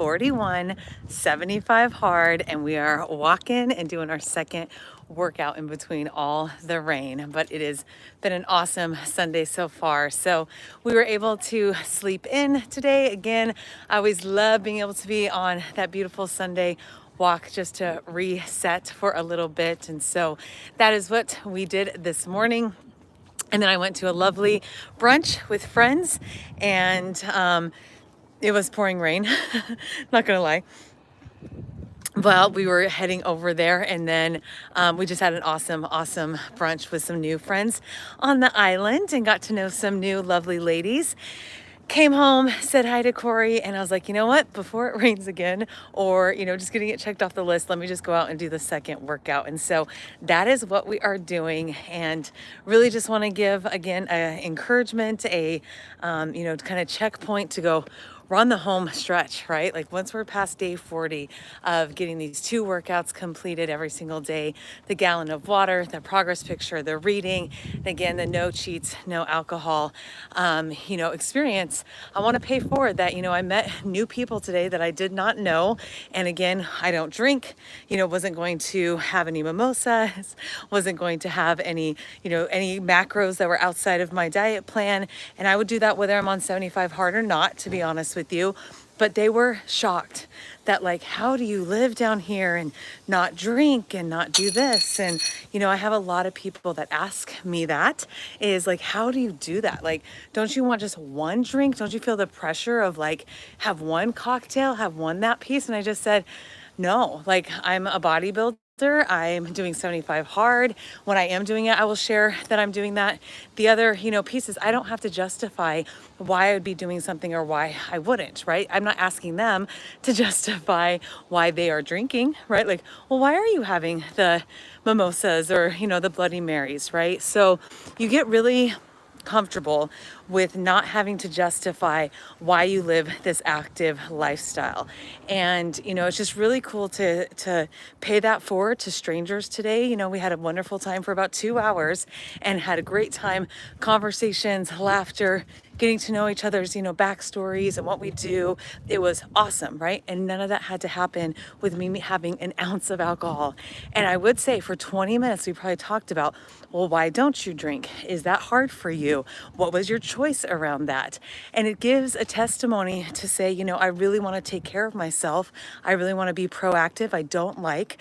41, 75 hard, and we are walking and doing our second workout in between all the rain. But it has been an awesome Sunday so far. So we were able to sleep in today. Again, I always love being able to be on that beautiful Sunday walk just to reset for a little bit. And so that is what we did this morning. And then I went to a lovely brunch with friends, and it was pouring rain, not gonna lie. Well, we were heading over there, and then we just had an awesome brunch with some new friends on the island and got to know some new lovely ladies. Came home, said hi to Corey, and I was like, you know what, before it rains again, or, just getting it checked off the list, let me just go out and do the second workout. And so that is what we are doing. And really just want to give, again, encouragement, kind of checkpoint to go run the home stretch, right? Like once we're past day 40 of getting these 2 workouts completed every single day, the gallon of water, the progress picture, the reading, and again, the no cheats, no alcohol, experience, I want to pay forward that, I met new people today that I did not know. And again, I don't drink, wasn't going to have any mimosas, wasn't going to have any macros that were outside of my diet plan. And I would do that whether I'm on 75 hard or not, to be honest with you. But they were shocked that, like, how do you live down here and not drink and not do this? And, I have a lot of people that ask me that, is like, how do you do that? Like, don't you want just one drink? Don't you feel the pressure of like, have one cocktail, have one that piece? And I just said, no, like I'm a bodybuilder. I'm doing 75 hard. When I am doing it, I will share that I'm doing that. The other, pieces, I don't have to justify why I would be doing something or why I wouldn't, right? I'm not asking them to justify why they are drinking, right? Like, well, why are you having the mimosas or, the Bloody Marys, right? So you get really comfortable with not having to justify why you live this active lifestyle. And it's just really cool to pay that forward to strangers today. We had a wonderful time for about 2 hours and had a great time, conversations, laughter, getting to know each other's, backstories and what we do. It was awesome, right? And none of that had to happen with me having an ounce of alcohol. And I would say for 20 minutes, we probably talked about, well, why don't you drink? Is that hard for you? What was your choice around that? And it gives a testimony to say, I really want to take care of myself. I really want to be proactive. I don't like,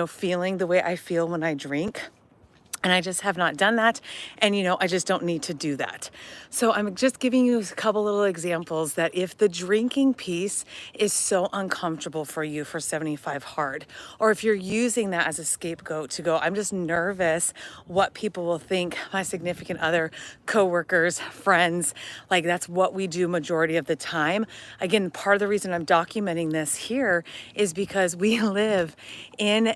feeling the way I feel when I drink. And I just have not done that. And, I just don't need to do that. So I'm just giving you a couple little examples that if the drinking piece is so uncomfortable for you for 75 hard, or if you're using that as a scapegoat to go, I'm just nervous what people will think, my significant other, coworkers, friends, like that's what we do majority of the time. Again, part of the reason I'm documenting this here is because we live in,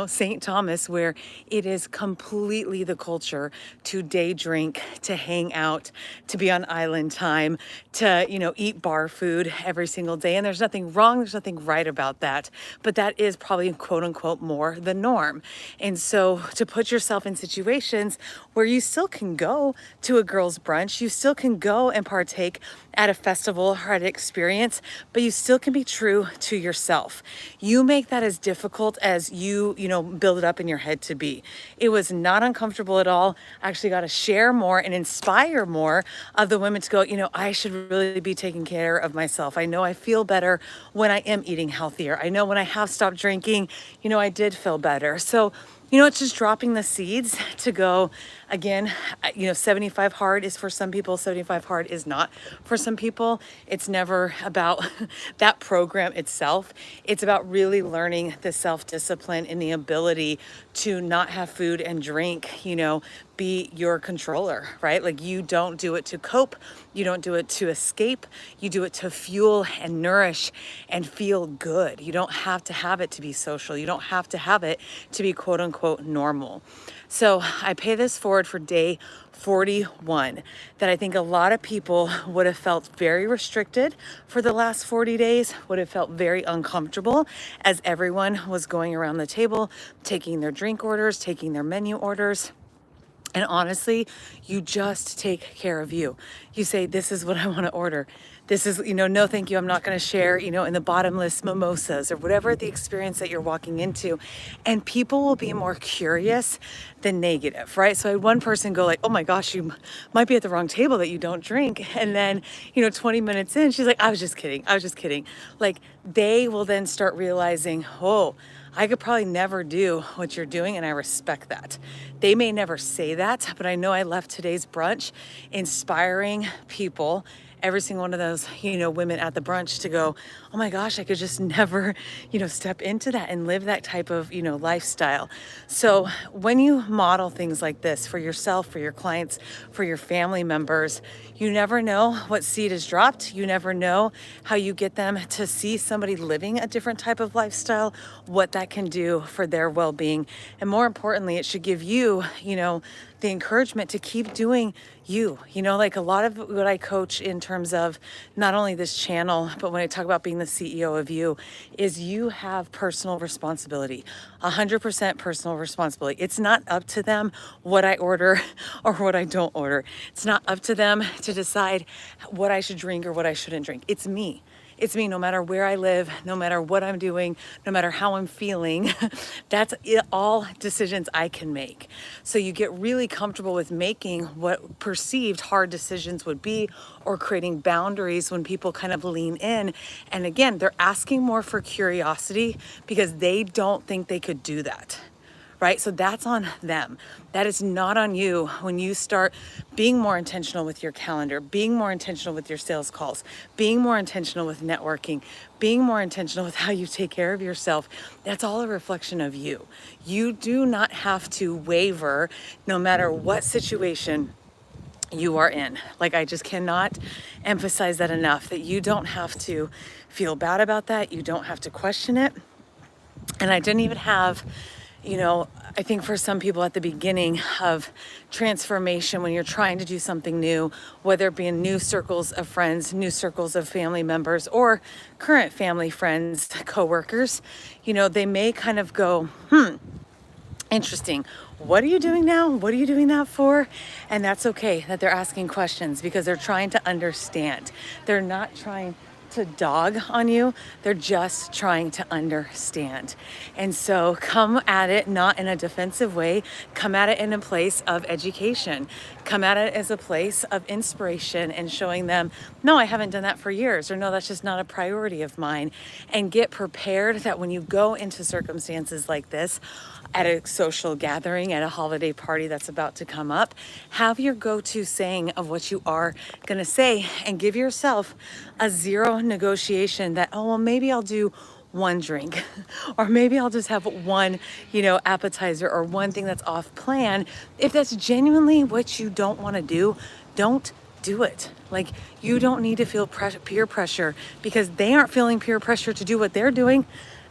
St. Thomas, where it is completely the culture to day drink, to hang out, to be on island time, to, eat bar food every single day. And there's nothing wrong, there's nothing right about that. But that is probably quote unquote more the norm. And so to put yourself in situations where you still can go to a girls' brunch, you still can go and partake at a festival or at an experience, but you still can be true to yourself. You make that as difficult as you build it up in your head to be. It was not uncomfortable at all. I actually got to share more and inspire more of the women to go, I should really be taking care of myself. I know I feel better when I am eating healthier. I know when I have stopped drinking, I did feel better. So, it's just dropping the seeds to go. Again, 75 hard is for some people, 75 hard is not for some people. It's never about that program itself. It's about really learning the self-discipline and the ability to not have food and drink, be your controller, right? Like you don't do it to cope. You don't do it to escape. You do it to fuel and nourish and feel good. You don't have to have it to be social. You don't have to have it to be quote unquote normal. So I pay this forward for day 41, that I think a lot of people would have felt very restricted for the last 40 days, would have felt very uncomfortable as everyone was going around the table, taking their drink orders, taking their menu orders. And honestly, you just take care of you. You say, this is what I want to order. this is, no, thank you. I'm not going to share, in the bottomless mimosas or whatever the experience that you're walking into. And people will be more curious than negative, right? So I had one person go like, oh my gosh, you might be at the wrong table that you don't drink. And then, 20 minutes in, she's like, I was just kidding. I was just kidding. Like they will then start realizing, oh, I could probably never do what you're doing, and I respect that. They may never say that, but I know I left today's brunch inspiring people, every single one of those, women at the brunch to go, oh my gosh, I could just never, step into that and live that type of, lifestyle. So when you model things like this for yourself, for your clients, for your family members, you never know what seed is dropped. You never know how you get them to see somebody living a different type of lifestyle, what that can do for their well-being. And more importantly, it should give you, the encouragement to keep doing you. Like a lot of what I coach in terms of not only this channel, but when I talk about being the CEO of you, is you have personal responsibility, 100% personal responsibility. It's not up to them what I order or what I don't order. It's not up to them to decide what I should drink or what I shouldn't drink. It's me. It's me, no matter where I live, no matter what I'm doing, no matter how I'm feeling. That's it, all decisions I can make. So you get really comfortable with making what perceived hard decisions would be, or creating boundaries when people kind of lean in. And again, they're asking more for curiosity because they don't think they could do that. Right? So that's on them. That is not on you when you start being more intentional with your calendar, being more intentional with your sales calls, being more intentional with networking, being more intentional with how you take care of yourself. That's all a reflection of you. You do not have to waver no matter what situation you are in. Like, I just cannot emphasize that enough, that you don't have to feel bad about that. You don't have to question it. And I didn't even have, I think for some people at the beginning of transformation, when you're trying to do something new, whether it be in new circles of friends, new circles of family members, or current family, friends, coworkers, they may kind of go, interesting. What are you doing now? What are you doing that for? And that's okay that they're asking questions because they're trying to understand. They're not trying to dog on you. They're just trying to understand. And so come at it not in a defensive way. Come at it in a place of education. Come at it as a place of inspiration and showing them, no, I haven't done that for years, or no, that's just not a priority of mine. And get prepared that when you go into circumstances like this, at a social gathering, at a holiday party that's about to come up, have your go-to saying of what you are going to say, and give yourself a zero negotiation that, oh, well, maybe I'll do one drink, or maybe I'll just have one, appetizer, or one thing that's off plan. If that's genuinely what you don't want to do, don't do it. Like, you don't need to feel peer pressure because they aren't feeling peer pressure to do what they're doing.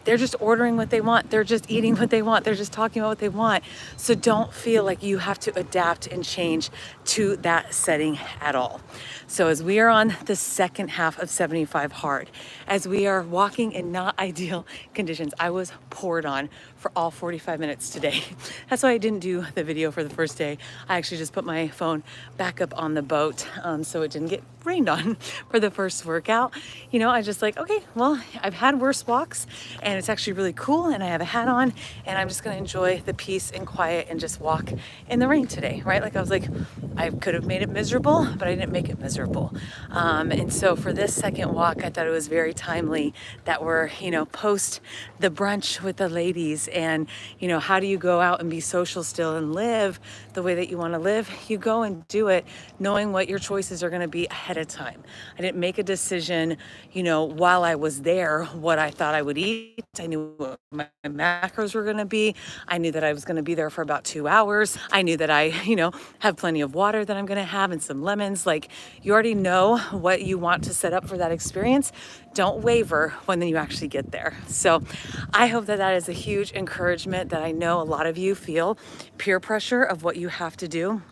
They're just ordering what they want. They're just eating what they want. They're just talking about what they want. So don't feel like you have to adapt and change to that setting at all. So as we are on the second half of 75 hard, as we are walking in not ideal conditions, I was poured on for all 45 minutes today. That's why I didn't do the video for the first day. I actually just put my phone back up on the boat so it didn't get rained on for the first workout. I just like, okay, well, I've had worse walks and it's actually really cool, and I have a hat on, and I'm just gonna enjoy the peace and quiet and just walk in the rain today, right? Like, I was like, I could have made it miserable, but I didn't make it miserable. And so for this second walk, I thought it was very timely that we're, post the brunch with the ladies, and, how do you go out and be social still and live the way that you want to live? You go and do it knowing what your choices are going to be ahead of time. I didn't make a decision, while I was there, what I thought I would eat. I knew what my macros were going to be. I knew that I was going to be there for about 2 hours. I knew that I, have plenty of water that I'm going to have and some lemons. Like, you already know what you want to set up for that experience. Don't waver when you actually get there. So I hope that is a huge encouragement, that I know a lot of you feel peer pressure of what you have to do.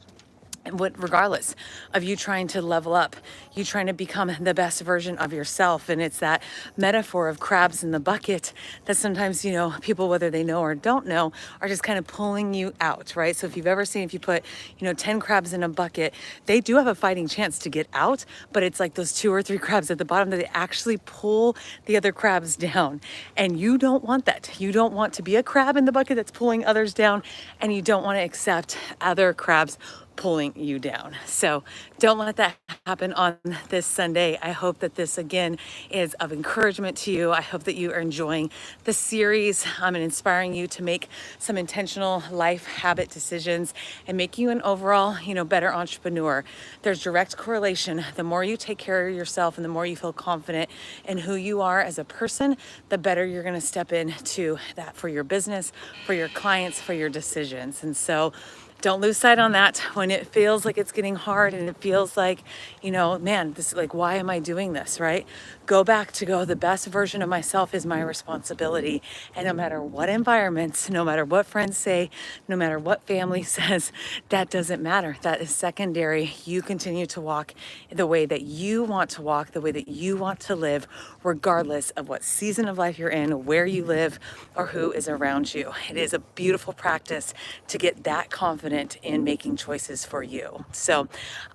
and what, regardless of you trying to level up, you trying to become the best version of yourself. And it's that metaphor of crabs in the bucket that sometimes, you know, people, whether they know or don't know, are just kind of pulling you out, right? So if you've ever seen, if you put, you know, 10 crabs in a bucket, they do have a fighting chance to get out, but it's like those 2 or 3 crabs at the bottom that they actually pull the other crabs down. And you don't want that. You don't want to be a crab in the bucket that's pulling others down, and you don't want to accept other crabs pulling you down. So don't let that happen on this Sunday. I hope that this again is of encouragement to you. I hope that you are enjoying the series and inspiring you to make some intentional life habit decisions and make you an overall, you know, better entrepreneur. There's direct correlation. The more you take care of yourself and the more you feel confident in who you are as a person, the better you're going to step into that for your business, for your clients, for your decisions. And so don't lose sight on that when it feels like it's getting hard and it feels like, you know, man, this, like, why am I doing this, right? Go back to the best version of myself is my responsibility. And no matter what environments, no matter what friends say, no matter what family says, that doesn't matter. That is secondary. You continue to walk the way that you want to walk, the way that you want to live, regardless of what season of life you're in, where you live, or who is around you. It is a beautiful practice to get that confident in making choices for you. So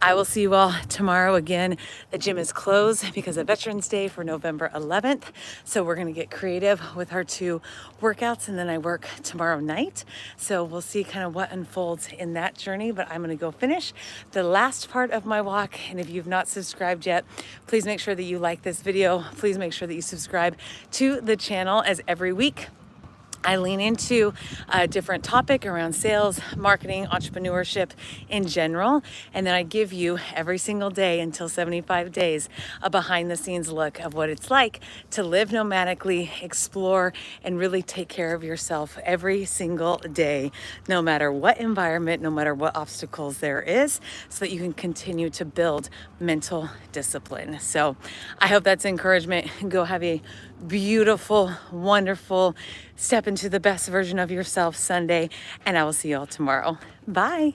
I will see you all tomorrow. Again, the gym is closed because of Veterans Day for November 11th. So we're going to get creative with our 2 workouts, and then I work tomorrow night. So we'll see kind of what unfolds in that journey, but I'm going to go finish the last part of my walk. And if you've not subscribed yet, please make sure that you like this video. Please make sure that you subscribe to the channel, as every week I lean into a different topic around sales, marketing, entrepreneurship in general. And then I give you every single day until 75 days a behind the scenes look of what it's like to live nomadically, explore, and really take care of yourself every single day, no matter what environment, no matter what obstacles there is, so that you can continue to build mental discipline. So I hope that's encouragement. Go have a beautiful, wonderful step into the best version of yourself Sunday, and I will see you all tomorrow. Bye.